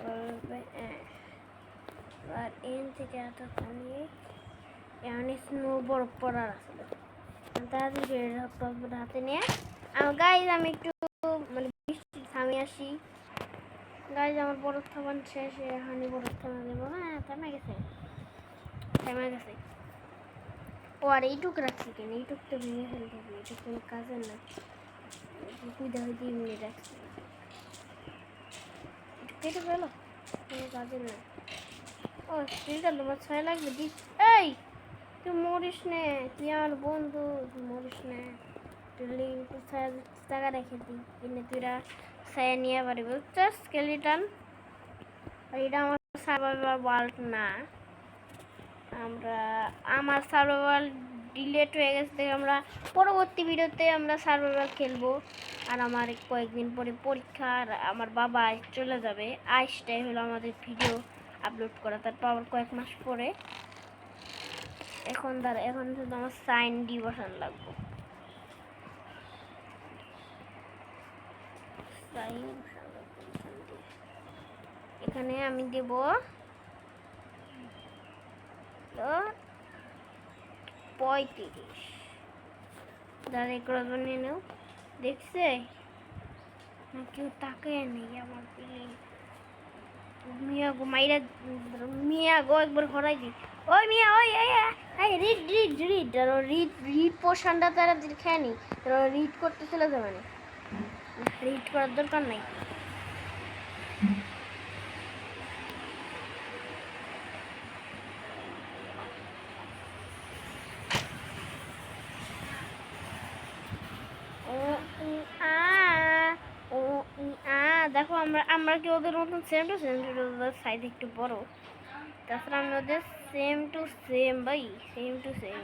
বলবে আর এন থেকে এতখানি এখন স্নো বরফ পড়ার আছে তাড়াতাড়ি হাতে নিয়ে গাইজ আমি একটু মানে বৃষ্টি থামে আসি গাইজ আমার বরফ থামান শেষ এখনই বরফ থামা দেবো হ্যাঁ থেমে গেছে ও আর এইটুক রাখছি কেন এইটুক তো ভেঙে ফেলতে হবে এইটুক কোনো কাজের না কুইদা হইতে এমনি রাখছি কেটে ফেলো কোনো কাজের না ও স্টিলটা তোমার ছয় লাগবে দিস এই তুই মরিস নে তুই আমার বন্ধু তুই মরিস নে তুই লিঙ্ক টাকা রেখে দিই কিনে তুইরা ছায়া নিয়ে পারি বুঝছিস স্কেলিটন আর এটা আমার সার্ভাইভার ওয়ার্ল্ড না আমার সার্ভাইভাল ডিলেট হয়ে গেছে দেখে আমরা পরবর্তী ভিডিওতে আমরা সার্ভাইভাল খেলবো আর আমার কয়েকদিন পরে পরীক্ষা আর আমার বাবা চলে যাবে আইসটাই হলো আমাদের ভিডিও আপলোড করা তারপর আবার কয়েক মাস পরে এখন শুধু আমার সাইন ডি বসানো লাগবে এখানে আমি দেব 35 দাদা এগুলো বানিয়ে নেও দেখছে না কেউ তাকে নেই আমার মিয়া গো মাইরা মিয়া গো একবার হরাই দি ওই মিয়া ওই এই রিড পোর্শনটা তারা খেয়ে নি রিড করতে চলে যাবে না রিড করার দরকার নাই দেখো আমরা কি ওদের মতন সেম টু সেম ওদের সাইজ একটু বড় তাছাড়া আমি ওদের সেম টু সেম ভাই সেম টু সেম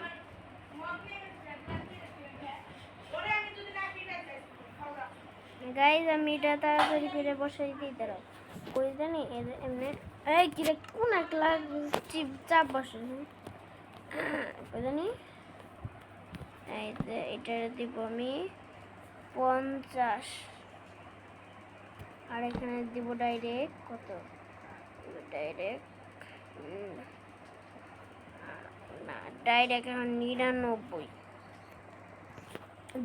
গাইজ আমি এটা তাড়াতাড়ি করে বসাই দিই দাঁড়াও ওই জানি এমনি এই কিরে কোন এক লাখ চাপ বসে ওই জানি এই যে এটা দিব আমি 50 আর এখানে দিব ডাইরেক্ট কত ডাইরেক্ট না ডাইরেক্ট এখন 99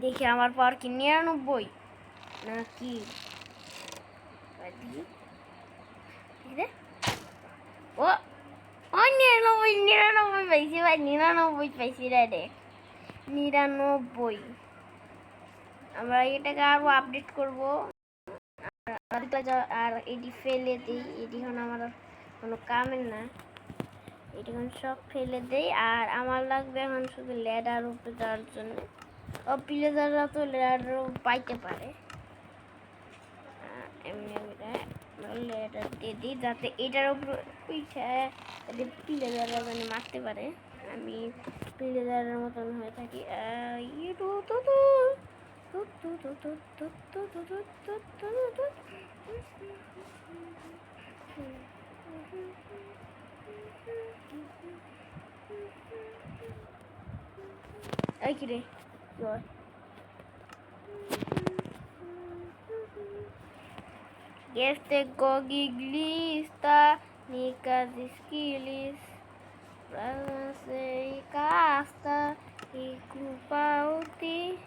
দেখি আমার পাওয়ার কি 99 না কি ও 99 পাইছি ভাই 99 পাইছি ডাইরেক্ট 99 আমরা এটাকে আরো আপডেট করবো আর এটি ফেলে দিই এটি এখন আমার কোনো কামের না এটি এখন সব ফেলে দেই আর আমার লাগবে এখন শুধু ল্যাডার উপরে যাওয়ার জন্য ও প্লেজাররা তো ল্যাডার পাইতে পারে এমনি ল্যাডার দিয়ে দিই যাতে এটার উপরে উঠে প্লেজাররা যেন মারতে পারে আমি প্লেজারের মতন হয়ে থাকি Ay, kire. Yo. Este gogiglista nicas esquilis se casta y culpauti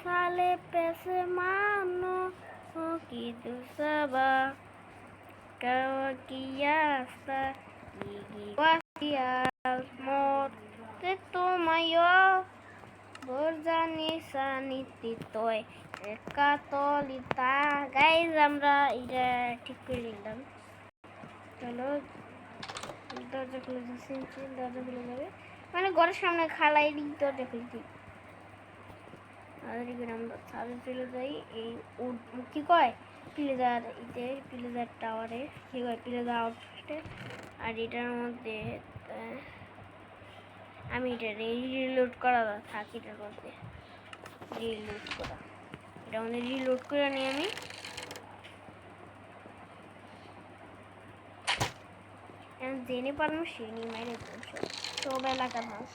sale pese mano o que tu saba que ya está y guasias morte tomayo Borzani sanititoy Katolita guys আমরা এটা ঠিক করে নিলাম চলো দরজা খুলে দিচ্ছি দরজা খুলে যাবে মানে ঘরের সামনে খালাই দিই দরজা খুলছি আর এখানে আমরা ছাদে চলে যাই এই কি কয় প্লেজার প্লেজার টাওয়ারে কি কয় প্লেজার আউটপোস্টে আর এটার মধ্যে আমি এটা রিলোড করা থাকি এটার মধ্যে রিলোড করা এটা আমাদের রিলোড করে নিই আমি জেনে পারলাম সেনি মাইরে সব এলাকার মানুষ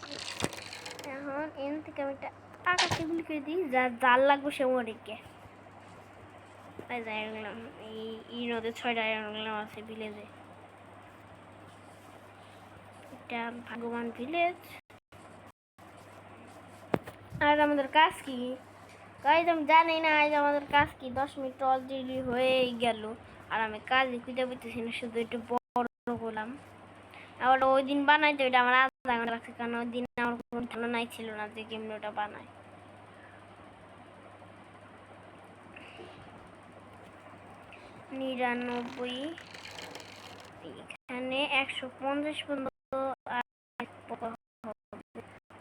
এখন এন থেকে আমি একটা আকাশে গুলি করে দিই যার জাল লাগবে সে মরিকে আইরন এই নদে 6টা আইরন আছে ভিলেজে। এটা ভগবান ভিলেজ। আর আমাদের কাজ কি গাইজ আমি জানি না, আজ আমাদের কাজ কি। 10 মিনিট অলরেডি হয়েই গেল আর আমি কাজই খুঁজে পেতেছি না, শুধু একটু বড় করলাম। আবার ওই দিন বানাইতে ওইটা আমার আধা ঘন্টা লাগছে, কারণ ওই দিন আমার কোনো ধারণাই ছিল না যে কেমনি ওটা বানায়। 99 এখানে 150 পর্যন্ত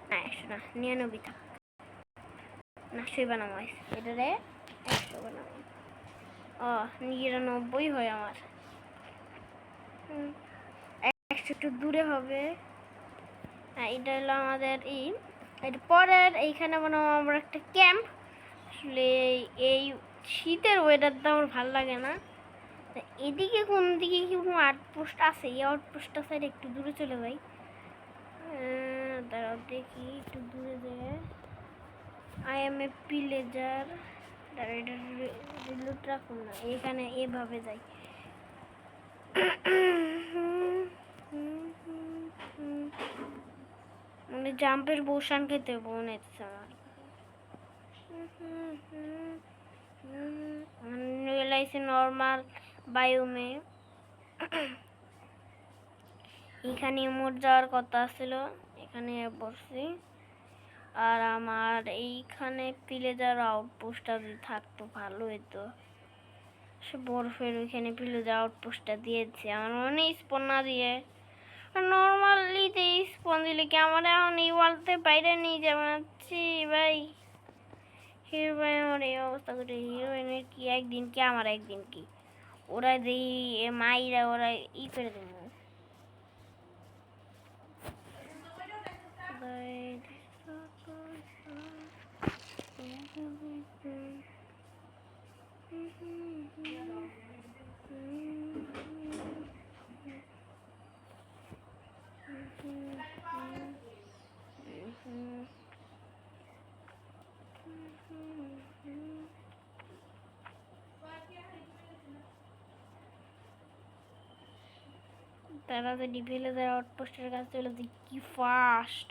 না 100 না 99 থাক না, 100 বানাবো। এটারে 100 বানাবো। ও 99 হয় আমার। 100 একটু দূরে হবে। হ্যাঁ এটা হলো আমাদের এর পরের এইখানে বানাবো আমরা একটা ক্যাম্প। আসলে এই শীতের ওয়েদারটা আমার ভালো লাগে না। এদিকে কোন দিকে কি কোনো আউটপোস্ট আছে? এই আউটপোস্টটা সাইড একটু দূরে চলে যাই। দাঁড়াও দেখি একটু দূরে যায়। I M A villager. এটা রিলোড রাখুন না, এখানে এভাবে যাই। মানে জাম্পের বোসান খেতে মনে হচ্ছে আমার। রিয়েলাইজ নর্মাল বায়োমে এখানে মোট যাওয়ার কথা ছিল, এখানে বসছি। আর আমার এইখানে ভিলেজার আউটপোস্টটা যদি থাকতো ভালো হতো। সে বরফের ওইখানে ভিলেজার আউটপোস্টটা দিয়েছে আমার মনে স্পন না দিয়ে। নর্মালি যে স্পন দিলে কি আমার এখন এই ওয়ালতে বাইরে নিয়ে যাচ্ছি ভাই। হিরো ভাই আমার এই অবস্থা করে, হিরোইনের কি একদিন কি আমার একদিন কি, ওরা যেই মাইরা ওরা করে দেবো। তারা যদি ভিলেজার আউটপোস্টের কাছে চলে যায় কি ফাস্ট।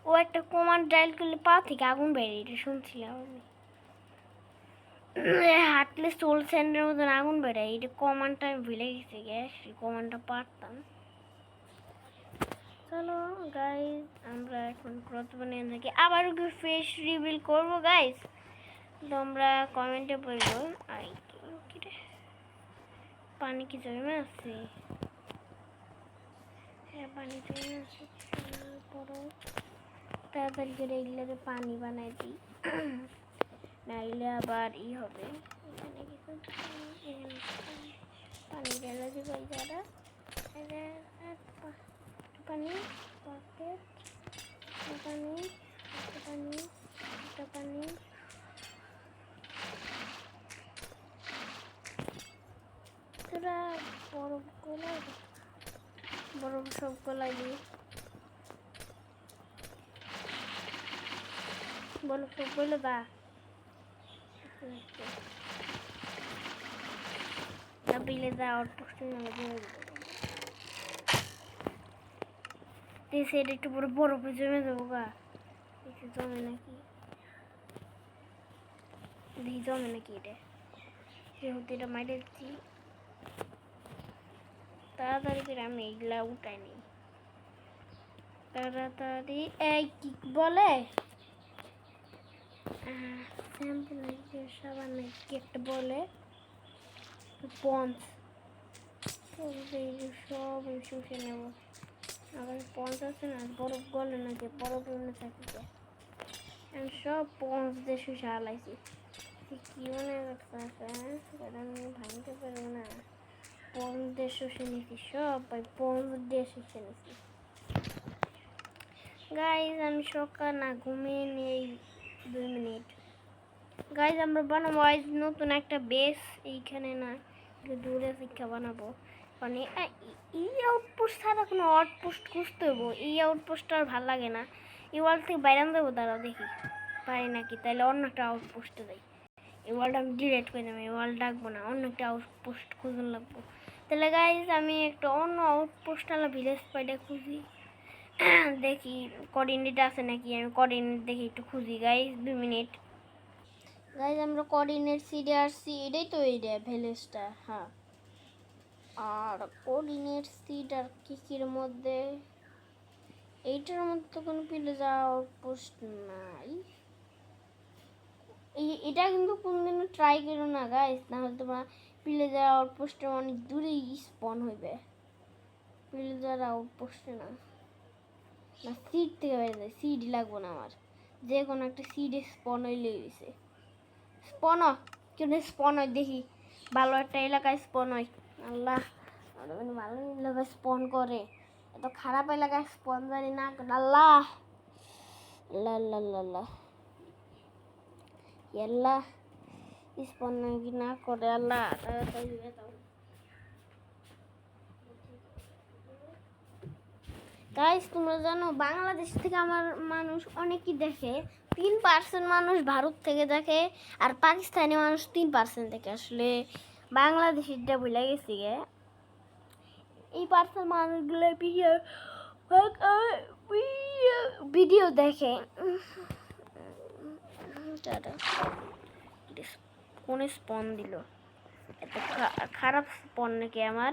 ও একটা কমান্ড ডায়াল করলে পা থেকে আগুন বেরিয়ে, এটা শুনছিলাম আমি। হাঁটলে সোল স্যান্ডের মতন আগুন বেরোয়, এটা কমান্ডটা আমি ভুলে গেছি গ্যাস, কমান্ডটা পারতাম। চলো গাইজ আমরা এখন প্রথমে থাকি আবার ফেস রিভিল করবো গাইজ, তোমরা কমেন্টে বলবো। আর পানি কি জমে আছে? হ্যাঁ পানি জমে আছে, তাড়াতাড়ি করে এগুলোকে পানি বানাই দিই, নাইলে আবার হবে। এখানে কিছু পানি ঢেলে দিব, যারা পানি পকেট পানি পানি পানি তোরা বরফ গোলাই, বরফ সব গোলাই দিই, বরফ সব গলে দা বিলে দা আউটপোস্ট সেটা একটু বড় বরফে জমে যাবো গা, একটু জমে নাকি দেখি, জমে নাকি এটা, যেহেতু এটা মাইরে দিচ্ছি। তাড়াতাড়ি করে আমি এগুলা উঠাই নিই তাড়াতাড়ি। এই কি বলে স্যাম্পল সাবান কি একটা বলে, পন্স, সব শুষে নেব। আবার পন্স আছে না, বরফ গলে না, যে বরফ এমনি থাকে, সব পন্স দিয়ে শুষে হালাইছি। কি মনে করতে আমি ভাঙতে পারবো না, পন্স দিয়ে শুষে নিছি সব, পন্স দিয়ে শুষে নিছি। গাইজ আমি সকাল না ঘুমিয়ে নেই 2 মিনিট। গাইজ আমরা বানাবো আজ নতুন একটা বেস, এইখানে না একটু দূরে শিক্ষা বানাবো। মানে এই আউটপোস্ট ছাড়া কোনো আউটপোস্ট খুঁজতে হবো, এই আউটপোস্টটা আর ভালো লাগে না। এই ওয়াল থেকে বাইরান দেবো, দাঁড়াও দেখি পারি নাকি, তাহলে অন্য একটা আউটপোস্টে যাই। এই ওয়ালটা আমি ডিলেট করে দেবো, এই ওয়াল ডাকবো না, অন্য একটা আউটপোস্ট খুঁজুন লাগবো। তাহলে গাইজ আমি একটা অন্য আউটপোস্ট আলা ভিলেজ পাইটা খুঁজি, দেখি কোঅর্ডিনেট আছে নাকি। আমি কোঅর্ডিনেট দেখি একটু খুঁজি গাইজ, 2 মিনিট। গাইজ আমরা কোঅর্ডিনেট সিডে আসছি, এটাই তো এইটা ভিলেজটা। হ্যাঁ, আর কোঅর্ডিনেট সিড আর কিসির মধ্যে, এইটার মধ্যে তো কোনো ভিলেজ আউটপোস্ট নাই। এটা কিন্তু কোনদিনও ট্রাই করো না গাইজ, নাহলে তোমরা ভিলেজার আউটপোস্টে অনেক দূরেই স্পন হইবে। ভিলেজার আউটপোস্টে না, না সিড থেকে বেড়ে যায়, সিড লাগবো না আমার, যে কোনো একটা সিডে স্পন হইলে গেছে। স্পন কেন স্পন হয় দেখি, ভালো একটা এলাকায় স্পন হয়। আল্লাহ, ভালো এলাকায় স্পন করে, এত খারাপ এলাকায় স্পন জানি না। আল্লাহ আল্লাহ আল্লাহ আল্লাহ আল্লাহ, স্পন নাকি না করে আল্লাহ। গাইস তোমরা জানো বাংলাদেশ থেকে আমার মানুষ অনেকই দেখে, 3% মানুষ ভারত থেকে দেখে, আর পাকিস্তানি মানুষ 3% দেখে। আসলে বাংলাদেশিটা ভুলে গেছি গে, এই পার্সেন্ট মানুষগুলো ভিডিও দেখে। কোন স্পন দিল, এত খারাপ স্পন নাকি আমার?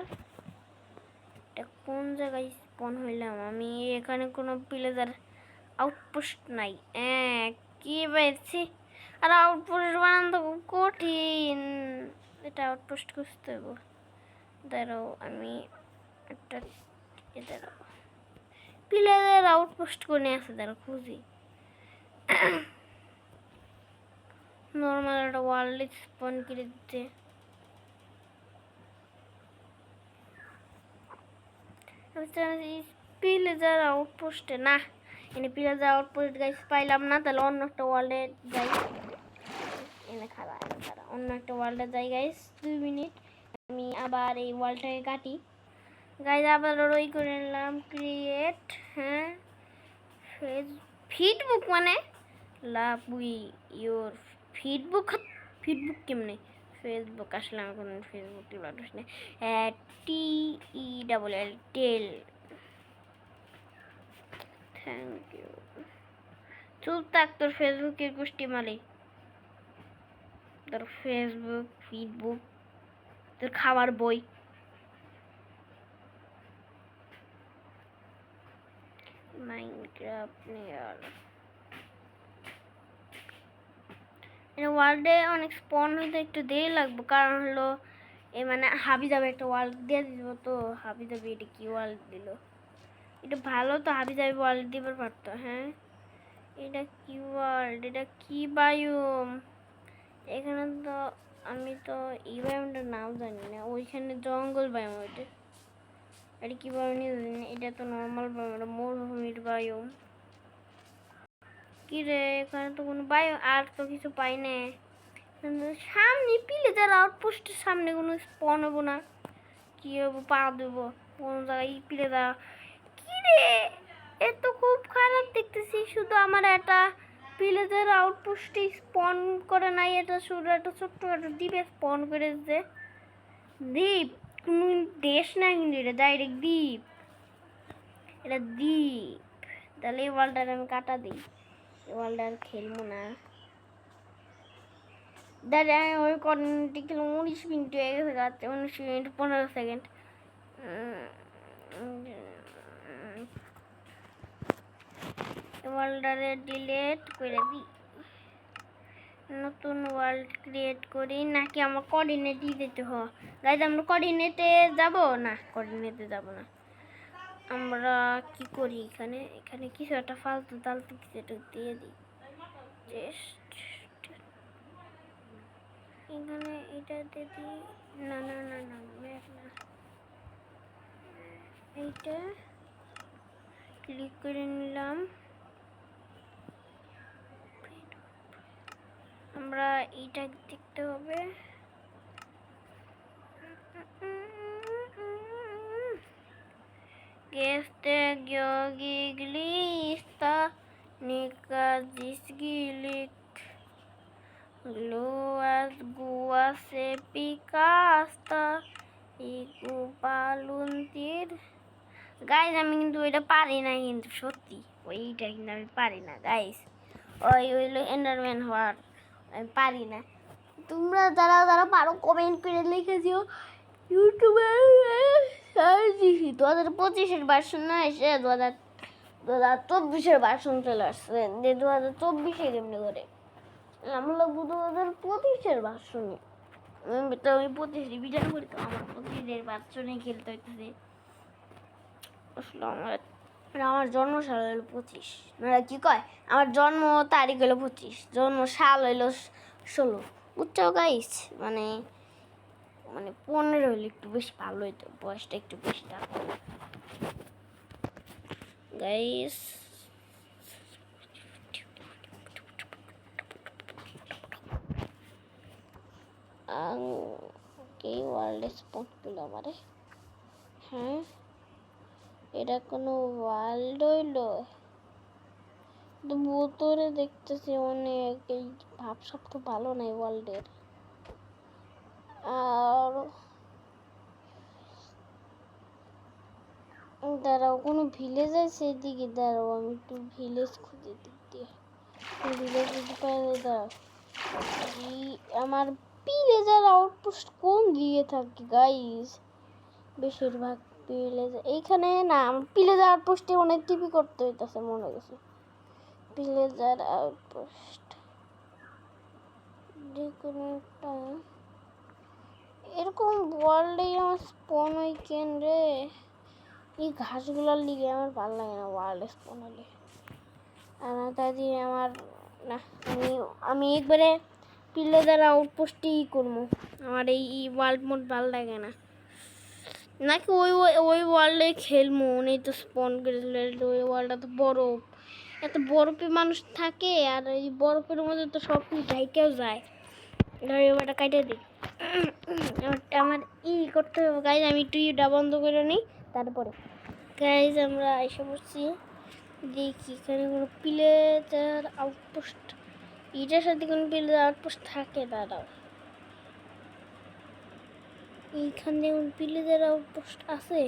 এটা কোন জায়গায় স্পন হইলাম আমি? এখানে কোনো ভিলেজার আউটপোস্ট নাই। কি পেয়েছি? আর আউটপোস্ট বানানো তো খুব কঠিন, এটা আউটপোস্ট খুঁজতে হবে। দাঁড়াও আমি একটা দাঁড়াও, ভিলেজার আউটপোস্ট কোনে আছে দাঁড়াও খুঁজি। নর্মাল একটা ওয়ার্ল্ড স্পন করে দিতে, ভিলেজার আউটপোস্টে না, এনে ভিলেজার আউটপোস্ট গাইস পাইলাম না। তাহলে অন্য একটা ওয়ার্ল্ডে যাই, এনে খারাপ অন্য একটা ওয়ার্ল্ডে যাই গাইস। 2 মিনিট, আমি আবার এই ওয়ার্ল্ডটাকে কাটি গাইস, আবার ওই করে নিলাম ক্রিয়েট। হ্যাঁ, ফিডবুক মানে লাভ উই ইউর ফিডবুক, ফিডবুক কেমনে? ফেসবুক আসলে আমি কোনো ফেসবুক মানুষ নেই। TELL tell, thank you. চুপ থাক, তোর ফেসবুকের গোষ্ঠী মালি, তোর ফেসবুক ফিডবুক, তোর খাবার বই। মাইনক্রাফট নিয়ার ওয়ার্ল্ডে অনেক স্পন হইতে একটু দেরি লাগবে, কারণ হলো এই মানে হাবি যাবে একটা ওয়ার্ল্ড দিয়ে দিব। তো হাবি যাবে, এটা কি ওয়ার্ল্ড দিল? এটা ভালো তো, হাবি যাবে ওয়ার্ল্ড দিবার পারতো। হ্যাঁ, এটা কি ওয়ার্ল্ড? এটা কি বায়ুম? এখানে তো আমি তো এই বায়ুমটার নাম জানি না, ওইখানে জঙ্গল বায়ুম। এটা কি বায়ুম জানি না, এটা তো নর্মাল বায়ুম, এটা মরুভূমির বায়ুম। কি রে, এখানে তো কোনো বায়ুম আর তো কিছু পাই না। সামনে ভিলেজার আউটপোস্টের সামনে কোনো স্পন হবো না, কি হবো? পা দেবো কোন জায়গায় ভিলেজার? কি রে, এ তো খুব খারাপ দেখতেছি। শুধু আমার একটা ভিলেজার আউটপোস্টে স্পন করে নাই, এটা শুধু একটা ছোট্ট একটা দ্বীপে স্পন করেছে। দ্বীপ কোনো দেশ না কিন্তু, এটা ডাইরেক্ট দ্বীপ, এটা দ্বীপ। তাহলে এই ওয়ার্ল্ডটা আমি কাটা দিই, এই ওয়ার্ল্ড আর খেলবো না। দাঁড়া, ওই কর্নারটি খেলাম 19 মিনিট হয়ে গেছে, গাছ 19 মিনিট 15 সেকেন্ড। ওয়ার্ল্ডারে ডিলিট করে দিই, নতুন ওয়ার্ল্ড ক্রিয়েট করি। নাকি আমার কোঅর্ডিনেটই দিতে হয়? গাইজ আমরা কোঅর্ডিনেটে যাব না, কোঅর্ডিনেটে যাব না। আমরা কি করি, এখানে এখানে কিছু একটা ফালতু তালতু কিছু একটা দিয়ে দিই। এখানে এটা দিয়ে দিই। না না না না ম্যাপ না, এইটা ক্লিক করে নিলাম। আমরা এইটা দেখতে হবে। Gäste Georgiglista Nikazisgilik Gloas Guase Picasta Igupaluntir। Guys আমি কিন্তু এটা পারি না, কিন্তু সত্যি ওইটা কিন্তু আমি পারি না গাইস। ওই হইলো এন্ডারম্যান হওয়ার আমি পারি না। তোমরা যারা যারা পারো কমেন্ট করে লিখে দিও। ইউটিউবে সার্চ দিছি 2025-এর ভার্সন না এসে 2024-এর ভার্সন চলে আসছে। 2024-এ কেমনি করে আমার লাগবো 2025-এর ভার্সনে। আমি 25 রিভিশন করি তো আমার 25-এর ভার্সনে খেলতে হইতেছে। আসলে আমার জন্ম সাল হলো 25, না কি কয় আমার জন্ম তারিখ হলো 25, জন্ম সাল হইলো 16, বুঝছো গাইস? মানে 15 হলে একটু বেশি ভালো হইতো, বয়সটা একটু বেশি থাকতো গাইস। কি ওয়ার্ল্ড স্পট পেল আমারে? হ্যাঁ, এটা কোনো ওয়ার্ল্ড হইলো? বোতলে দেখতেছি অনেক, এই ভাবসাব তো ভালো নাই ওয়ার্ল্ডের। আর দাঁড়াও, কোনো ভিলেজ আছে এদিকে? দাঁড়াও আমি একটু ভিলেজ খুঁজে দিক দিয়ে ভিলেজ যদি পাই। দাঁড়াও, আমার ভিলেজার আউটপোস্ট কোন দিকে থাকে গাইস? বেশিরভাগ ভিলেজ এইখানে না। ভিলেজার আউটপোস্টে অনেক টিপি করতে হইতেছে মনে গেছে। ভিলেজার আউটপোস্ট দেখুন একটা এরকম ওয়ার্ল্ডে আমার স্পন হয় কেন রে? এই ঘাসগুলোর লিগে আমার ভালো লাগে না ওয়ার্ল্ড স্পন হলে। আর তাই দিয়ে আমার না, আমি একবারে ভিলেজার আউটপোস্টই করবো। আমার এই ওয়ার্ল্ড মোড ভালো লাগে না, নাকি ওই ওই ওয়ার্ল্ডে খেলবো। নেই তো স্পন করে ওই ওয়ার্ল্ডটা তো বরফ, এত বরফে মানুষ থাকে, আর এই বরফের মধ্যে তো সব কিছু ঢাইকেও যায়। এবারটা কাটে দিই। আমার করতে হবে গাইজ, আমি একটু ইটা বন্ধ করে নিই তারপরে। গাইজ আমরা এসে পড়ছি, দেখি এখানে কোনো ভিলেজার আউটপোস্ট, এটার সাথে কোনো ভিলেজার আউটপোস্ট থাকে? দাঁড়াও, এইখানে ভিলেজার আউটপোস্ট আছে?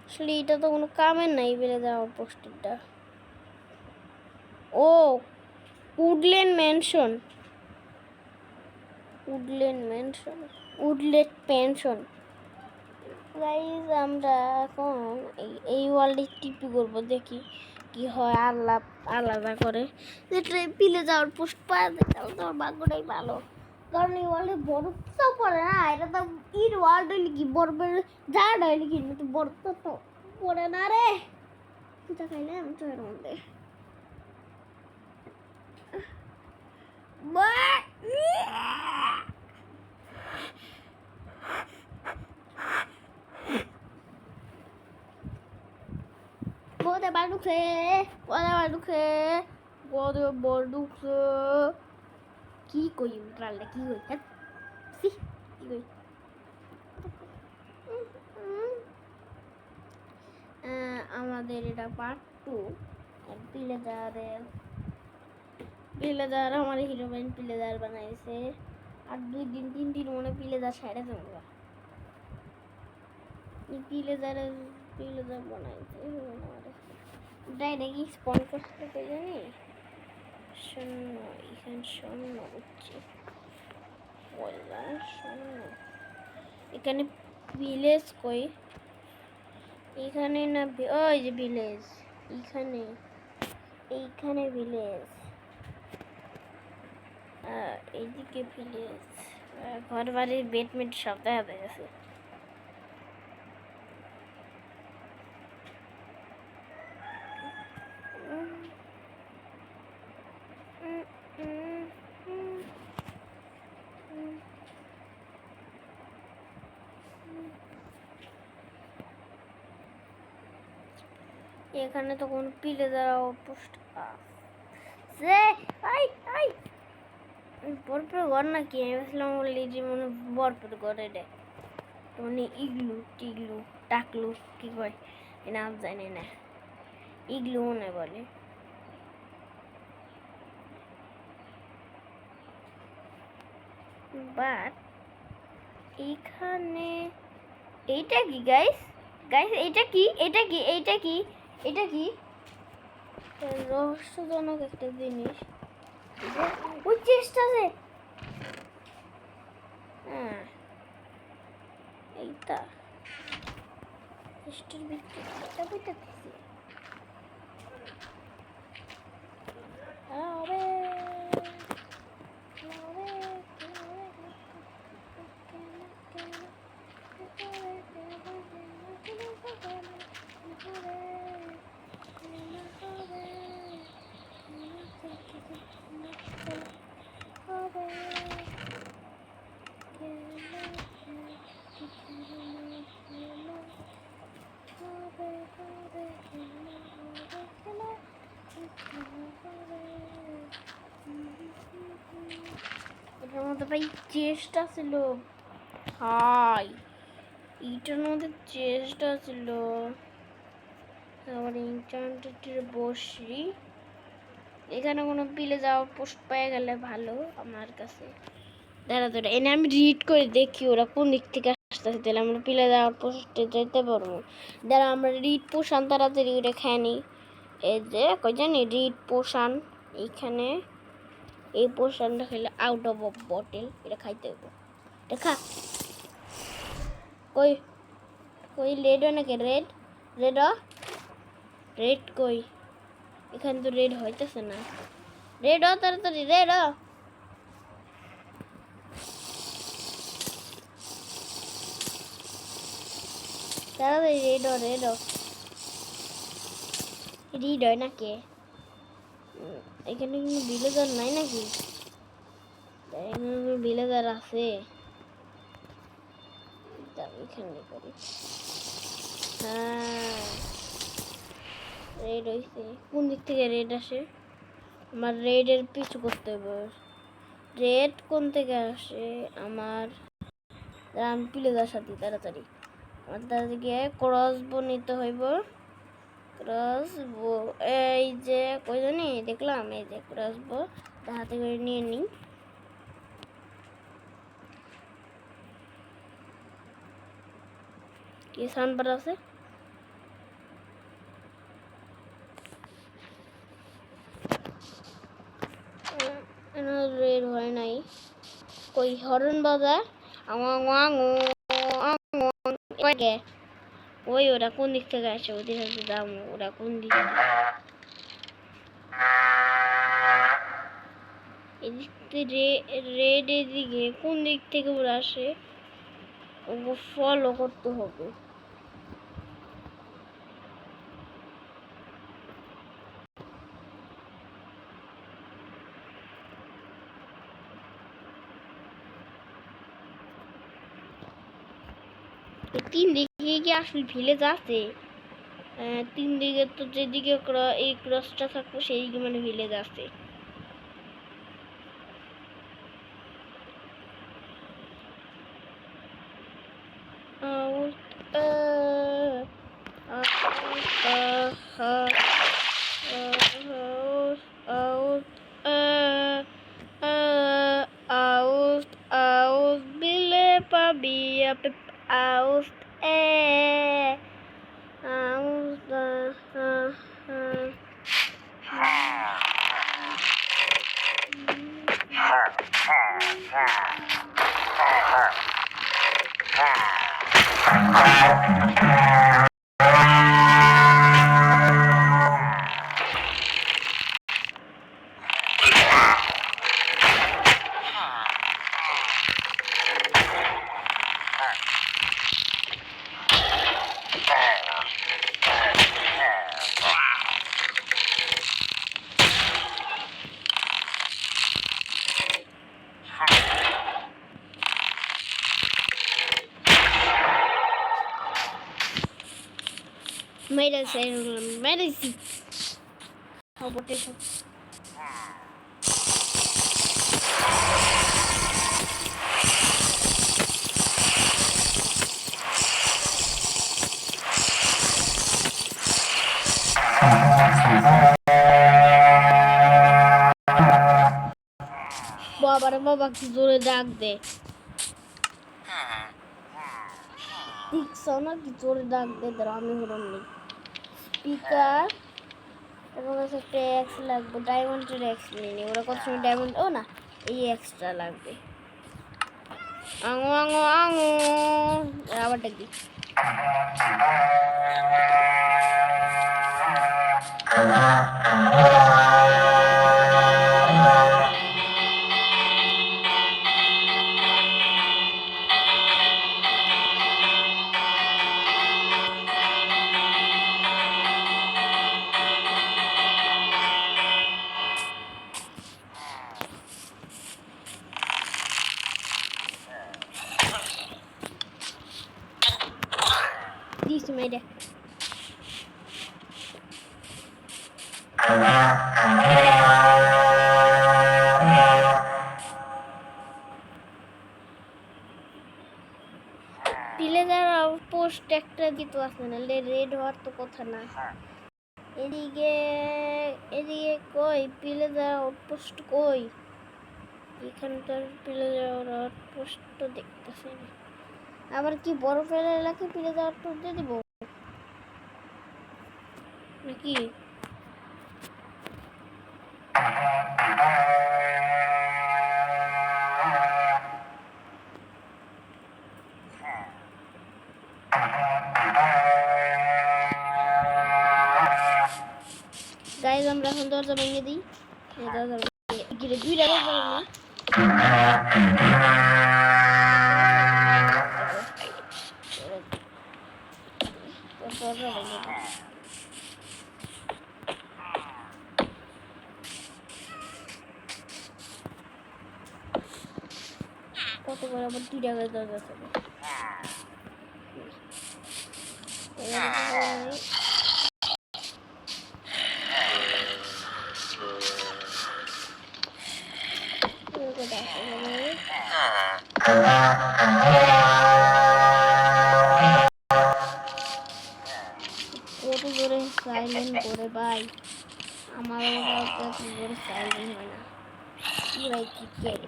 আসলে এটা তো কোনো কামের নাই ভিলেজার আউটপোস্টটা। ও, woodland mansion, woodland pension. Guys আমরা এখন এই ওয়ার্ল্ডে টিপি করবো, দেখি কি হয়। আলাদা করে যেটা ভিলেজ আউটপোস্ট পাওয়া যায় তাহলে তো ভাগ্যটাই ভালো। কারণ এই ওয়ার্ল্ডে বরফ তো পড়ে না, এটা তো ইর ওয়ার্ল্ড হইলে কি বরফের জায়গাটা হইলে কি, কিন্তু বরফ তো পড়ে না রে। পূজা খাইলাম তো এর মধ্যে Gode bardukse, gode bardukse. কি কই উতরালে কি কই? হ্যাঁ সি কি কই? আমাদের এটা পার্ট 2। আর ভিলেজার আমার হিরোইন ভিলেজার বানাইছে। আর 2 দিন 3 দিন মনে ভিলেজার সাইডে যাবো। এই ভিলেজার বানাইছে আমাদের। ডাইরেক্ট স্পন করতে তো জানি। শূন্য, এখানে শূন্য হচ্ছে, শূন্য। এখানে ভিলেজ কই? এখানে না, ওই যে ভিলেজ এইখানে ভিলেজ, এইদিকে ভিলেজ, ঘর বাড়ির বেডমেট সব দেখা গেছে। এখানে তো কোন ভিলেজার আউটপোস্ট আছে? বরফের ঘর নাকি আমি ভাবছিলাম অলরেডি মানে বরফের ঘর এটা মানে ইগলু টিগলু টাকলু কি কয় এ নাম জানি না ইগলু মনে বলে বাট এখানে এইটা কি গাইস গাইস এইটা কি এটা কি এইটা কি এটা কি রহস্যজনক একটা জিনিস ওই চেষ্টা আছে হ্যাঁ এইটা চেষ্টার ভিতরে এটা বইটা দিছি আরে এটার মধ্যে ভাই চেষ্টা ছিল হাই এইটার মধ্যে চেষ্টা ছিল আবার ইনচান্টেডের বসি এখানে কোনো বিলে যাওয়া পোস্ট পেয়ে গেলে ভালো আমার কাছে দাঁড়া দাঁড়া এনে আমি রিড করে দেখি ওরা কোন দিক থেকে আসতেছে তাহলে আমরা পিলে যাওয়ার পোস্টে যেতে পারবো দাঁড়া আমরা রিড পোষান তাড়াতাড়ি করে খাই নি এই যে কই জানি রিড পোষান এইখানে এই পোষণটা খেলে আউট অফ বটল এটা খাইতে হবে এটা খা কই কই রেড নাকি রেড রেড রেড কই এখানে তো রেড হইতেছে না রেড তাড়াতাড়ি রেড তাড়াতাড়ি রেড রেড রিড হয় নাকি এখানে কোনো ভিলেজার নাই নাকি এখানে ভিলেজার আছে এখানে করি হ্যাঁ রেড হয়েছে কোন দিক থেকে রেড আসে আমার রেডের পিছু করতে হবে রেড কোন থেকে আসে আমার আমি ভিলেজার সাথে তাড়াতাড়ি আমার তাড়াতাড়ি গিয়ে ক্রসবো নিতে হইব ক্রসবো এই যে কই জানি দেখলাম এই যে ক্রসবো হাতে করে নিয়ে নিই কি সানবার আছে রেড হয় নাই কই হরন বাজা ওই ওরা কোন দিক থেকে আসে ওদের কাছে দাম ওরা কোন দিক এদিক থেকে রেড এদিকে কোন দিক থেকে ওরা আসে ওকে ফলো করতে হবে তিন দিকে কি আসলে ভিলেজ আছে তিন দিকে তো যেদিকে এই ক্রসটা থাকবো সেই দিকে মানে ভিলেজ আছে aus medicine. How about this one? বাবা রে বাবা কি জোরে ডাক দে দেখছো না কি জোরে ডাক দে আমি হলাম নেই স্পিকার এবং একটা এক্স লাগবে ডায়মন্ডের এক্স নিয়ে ওরা কত সময় ডায়মন্ড ও না এই এক্সট্রা লাগবে আঙু আঙু আঙু আবার ডাক দি দিস মেরে প্লেজার আউটপোস্ট একটা দিত আছে না রেড হওয়ার তো কথা না এদিকে এদিকে কই প্লেজার আউটপোস্ট কই এখানকার প্লেজার আউটপোস্ট তো দেখতেছি না আবার কি বরফের এলাকায় প্লেজার আউটপোস্ট দিয়ে দিব নাকি গাইজ আমরা এখন দরজা ভেঙে দিই দরজা ঘিরে দুইটা দরজা না দরজা ভেঙে দিই কত করে আবার দুইটা করে দরজা চলে কত জোরে সাইলেন্ট করে ভাই আমার এত জোরে সাইলেন্ট হয় না পুরাই ক্রিকেট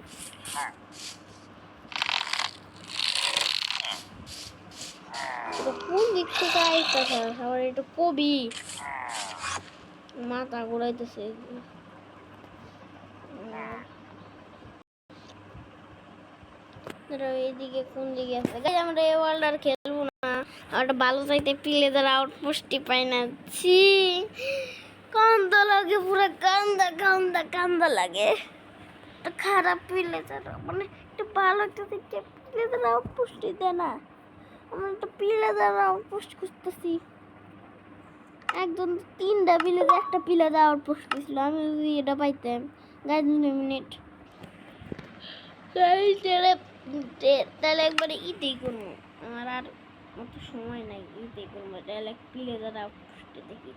কোন দিক থেকে আইতেছে সবার একটু কবি মাথা ঘুরাইতেছে এইদিকে কোন দিকে আছে আমরা এই ওয়ার্ল্ড আর খেলবো না আর ভালো চাইতে প্লেজার আউটপোস্টই পাই না ছি কান্দা লাগে পুরো কান্দা কান্দা কান্দা লাগে খারাপ প্লেজার মানে একটু ভালো একটা দিকে প্লেজার আউটপোস্টই দেয় না আমি একটা প্লেজার আউটপোস্ট খুঁজতেছি একদম তিনটা প্লেজার একটা প্লেজার আউটপোস্ট ছিল আমি যদি এটা পাইতাম গাইজ 2 মিনিট তাহলে একবারে ইতেই করবো আমার আর অত সময় নাই ইতেই করবো তাহলে প্লেজার আউটপোস্টে দেখি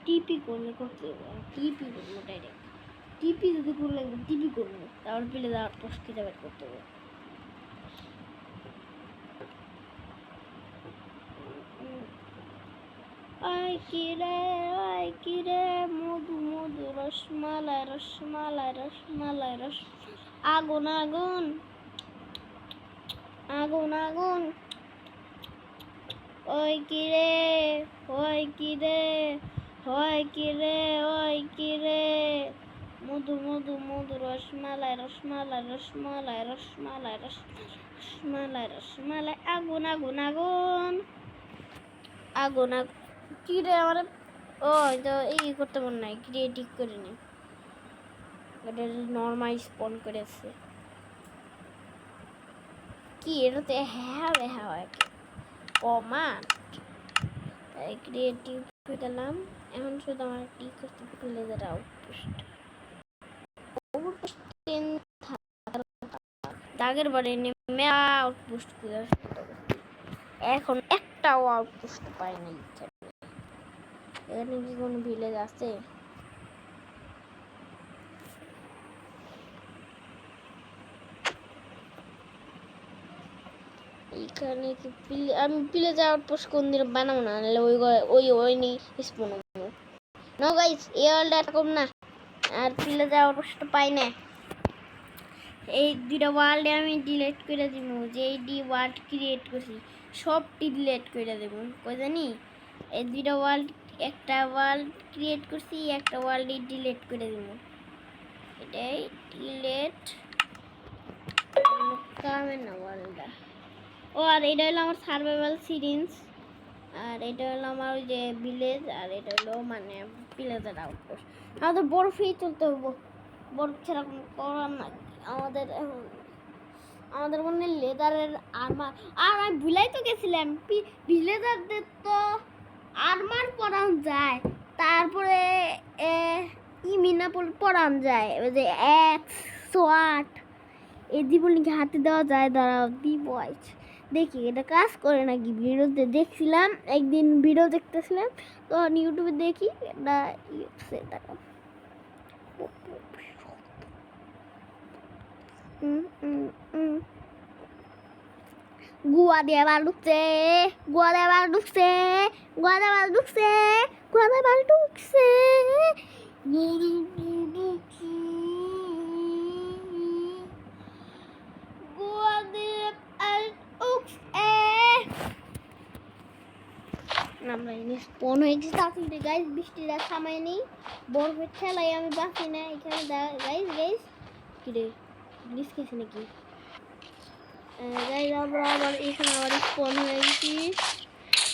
টিপি করলে করতে টিপি করবো ডাইরেক্ট টিপি যদি করলে একবার টিপি করবো তারপর প্লেজার আউটপোস্ট খেতে বের করতে হবে আই কিরে মধু মধু রসমালাই রসমালাই রসমালাই রস আগুন আগুন আগুন আগুন ওই কিরে হয় কিরে মধু মধু মধু রসমালাই রসমালাই রসমালাই রসমালাই রসমালাই রসমালাই আগুন আগুন আগুন আগুন আগুন কিরে আমার ও তো এই করতে মন নাই ক্রিয়েটিভ করে নি এটা নর্মাল স্পন করেছে কি এটাতে হ্যাঁ হয় কমান্ড তাই ক্রিয়েটিভ করে দিলাম এখন শুধু আমার কি করতে প্লেজার আউটপোস্ট দাগের বারে নেমে আউটপোস্ট করে এখন একটাও আউটপোস্ট পাই না এখানে কি কোনো ভিলেজ আছে এখানে কি আমি ভিলেজ আউটপোস্ট কোন দিন বানাবো না নাহলে ওই নি স্পন নো গাইস এই ওয়ার্ল্ড এরকম না আর ভিলেজ আউটপোস্ট পাই না এই দুইটা ওয়ার্ল্ডে আমি ডিলিট করে দিব, যে ওয়ার্ল্ড ক্রিয়েট করছি সবটি ডিলিট করে দেবো। কই জানি এই দুইটা ওয়ার্ল্ড, একটা ওয়ার্ল্ড ক্রিয়েট করছি, একটা ওয়ার্ল্ডই ডিলিট করে দিব। এটাই ডিলিট কামে না ওয়ার্ল্ডটা। ও আর এটা হলো আমার সার্ভাইভাল সিরিজ, আর এটা হলো আমার ওই যে ভিলেজ, আর এটা হলো মানে ভিলেজের আউটপোস্ট। আমাদের বরফেই চলতে হবো, বরফ ছাড়া কোনো করার নাই আমাদের। আমাদের মনে লেদারের আর্মার, আর আমি ভুলাই তো গেছিলাম ভিলেজারদের তো আর্মার পরান যায়, তারপরে ইমিনা পরান যায়, ওই যে 108 এই জীবনকে হাতে দেওয়া যায়। দাঁড়াও দিব দেখি এটা কাজ করে নাকি। ভিডিওতে দেখছিলাম একদিন, ভিডিও দেখতেছিলাম তো ইউটিউবে দেখি এটা দাঁড়াও গুয়া দিয়ে আবার ঢুকছে, গুয়া দিয়ে আবার ঢুকছে, গুয়া দিয়ে আবার ঢুকছে, গুয়া দিয়ে আবার ঢুকছে। গুয়া দিয়ে আর ঢুকছে। আমরা এনে স্পন হয়ে গেছি তাড়াতাড়ি গাইস, বৃষ্টিটা থামায় নেই, বরফের ঠেলাই আমি বাঁচি না এখানে। গাইস গাইস কিরে গ্লিচ খেয়েছি নাকি? গাইস আমরা আবার এখানে আবার স্পন হয়ে গেছি।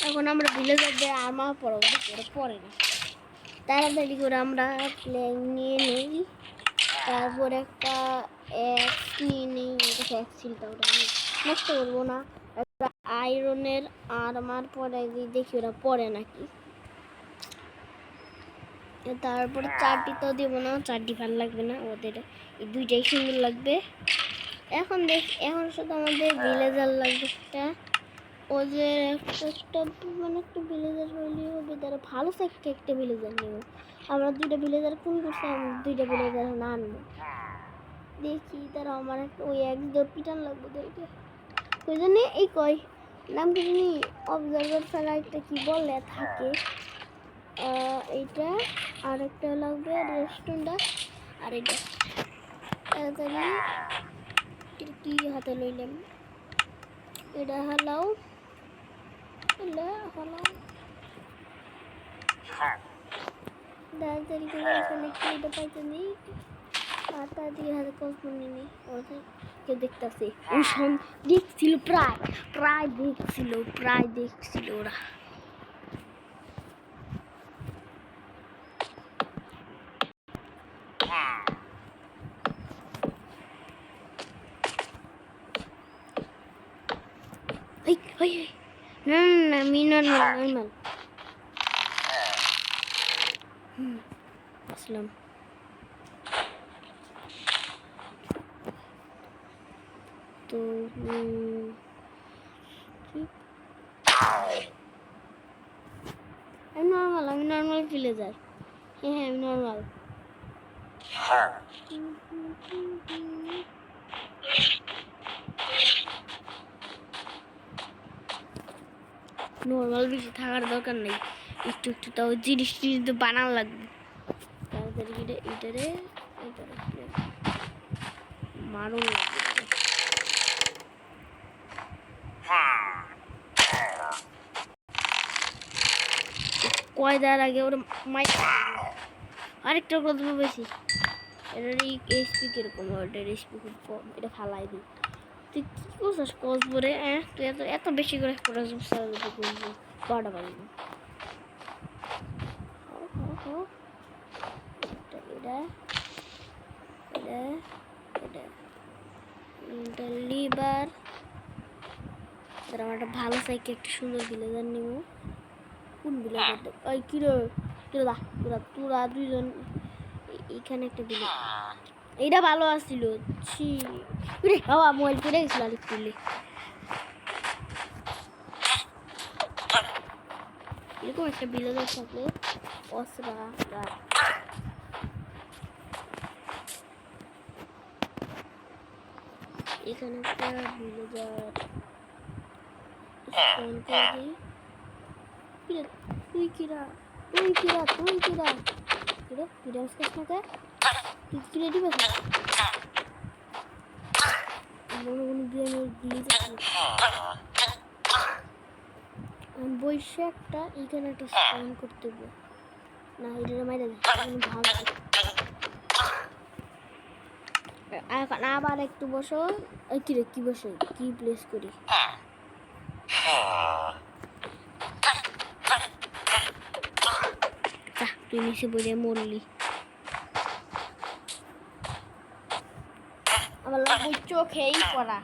এখন আমরা ভিলেজারদের আর্মার পরব, পরে না তাড়াতাড়ি করে আমরা প্লেন নিয়ে নেই, তারপর একটা অ্যাক্স নিয়ে নেই। এটা অ্যাক্সিলটা ওটা আমি নষ্ট করবো না। একটা আয়রনের আর্মার পরে দেখি ওরা পরে নাকি। তারপরে 4টি তো দেবো না, 4টি ভালো লাগবে না ওদের, এই 2টাই সুন্দর লাগবে। এখন শুধু আমাদের ভিলেজার লাগবে একটা, ওদের একটা মানে একটা ভিলেজার হইলে হবে। তারা ভালো থাকতে একটা ভিলেজার নেব। আমরা 2টা ভিলেজার কোন করছি, আমি 2টা ভিলেজার না আনবো। দেখি তারা আমার একটা ওই এক পিটান লাগবে ওদেরকে। ওই জন্য এই কয় নাম কি জানি, অবজারভার ছাড়া একটা কি বলে থাকে, এইটা আর একটা লাগবে রেস্টুরেন্টটা, আর এটা তাড়াতাড়ি কি হাতে লইলাম, এটা হালাও, এটা হালাও তাড়াতাড়ি করে। এখানে কি এটা পাইতে নেই, আর তাড়াতাড়ি হাতে কসম নেই, ওদের কেউ দেখতেছে। ওই সব দেখছিল, প্রায় দেখছিল ওরা। না আমি নর্মাল আসলাম। তো আমি নর্মাল ভিলেজার। হ্যাঁ আমি নর্মাল। নর্মাল বেশি থাকার দরকার নেই, একটু একটু তাও জিনিস তো বানানো লাগবে। তাড়াতাড়ি এটারে মারুন লাগবে। কয়দার আগে ওর মাইক আরেকটা কথা বেশি, এটার এইচপি কিরকম, ওটার এইচপি খুব কম, এটা ফালাই দিই। তুই কী করছিস কস বলে? তুই এত বেশি করে বারোটা বাজবে। এটা লিভার, আমার একটা ভালো সাইকেল, একটা সুন্দর ভিলেজার নেব। কোন ভিলেজার? ওই কিরো তোরা 2জন এখানে একটা ভিলেজ, এইটা ভালো আসছিল। বাবা মোবাইল পড়ে গেছিল আরেক তুলে। এরকম একটা ভিলেজার থাকলে অসরা এখানে একটা ভিলেজার স্পন করে দিই। তুই কিরা রেডি কোনো গেমের গ্লিচ আছে বইসে একটা এখানে একটা স্ক্যান করতে হবে না এটা মাইরে ভাগ এখন আবার একটু বসো কিরে কি বসে কি প্লেস করি তুই নিচে বলে মরলি আমার লাগবে চোখেই পড়া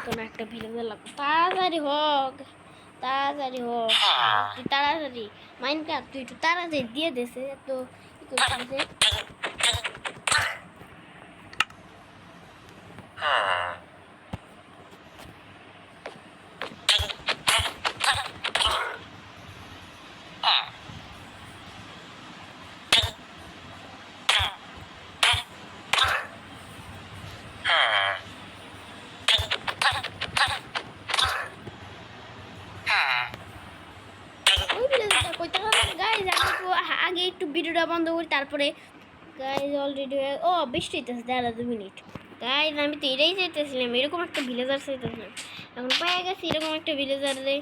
কোনো একটা ভিডিও লাগবে তাড়াতাড়ি হোক তুই তাড়াতাড়ি মাইন্ড কাপ তুই একটু তাড়াতাড়ি দিয়ে দেছে তো কি করতেছে আগে একটু ভিডিওটা বন্ধ করি তারপরে গাইজ অলরেডি ও বৃষ্টি হইতেছে দাঁড়া 2 মিনিট গাইজ আমি তো এটাই চাইতেছিলাম এরকম একটা ভিলেজার চাইতেছিলাম এখন পেয়ে গেছি এরকম একটা ভিলেজারে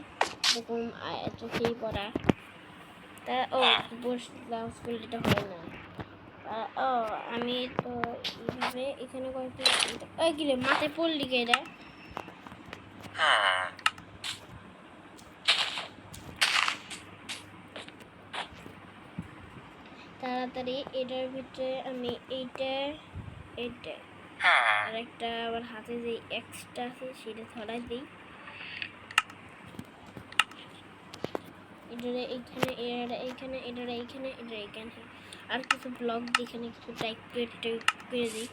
এরকম চোখেই পড়া তা ও বসলাম স্কুলটা হয় না ও আমি তো এইভাবে এখানে কয়েকটি ওই কিরে মাথায় পড়লি কে এটা তাড়াতাড়ি এটার ভিতরে আমি এইটা আর একটা আবার হাতে যে এক্সট্রা আছে সেটা ধরাই দিই এটারে এইখানে এটারে এইখানে আর কিছু ব্লক যেখানে কিছু টাইপ করে দিই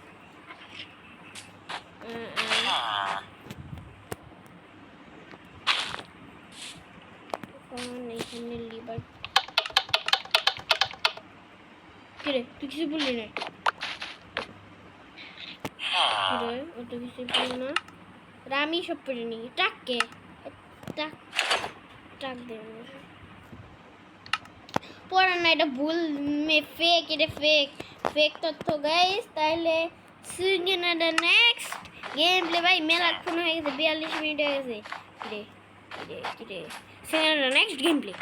এইখানে লিভার কিরে তুই কিছু বললি না কিরে অত কিছু বললি না আমি সব পড়ে নি টাককে টাক দে পড়ার না এটা ভুল ফেক এটা ফেক তথ্য গাইস তাহলে সিঙ্গেন দ্য নেক্সট গেম প্লে ভাই মেলাক্ষণ হয়ে গেছে 42 মিনিট হয়ে গেছে কিরে সিঙ্গেন দ্য নেক্সট গেম প্লে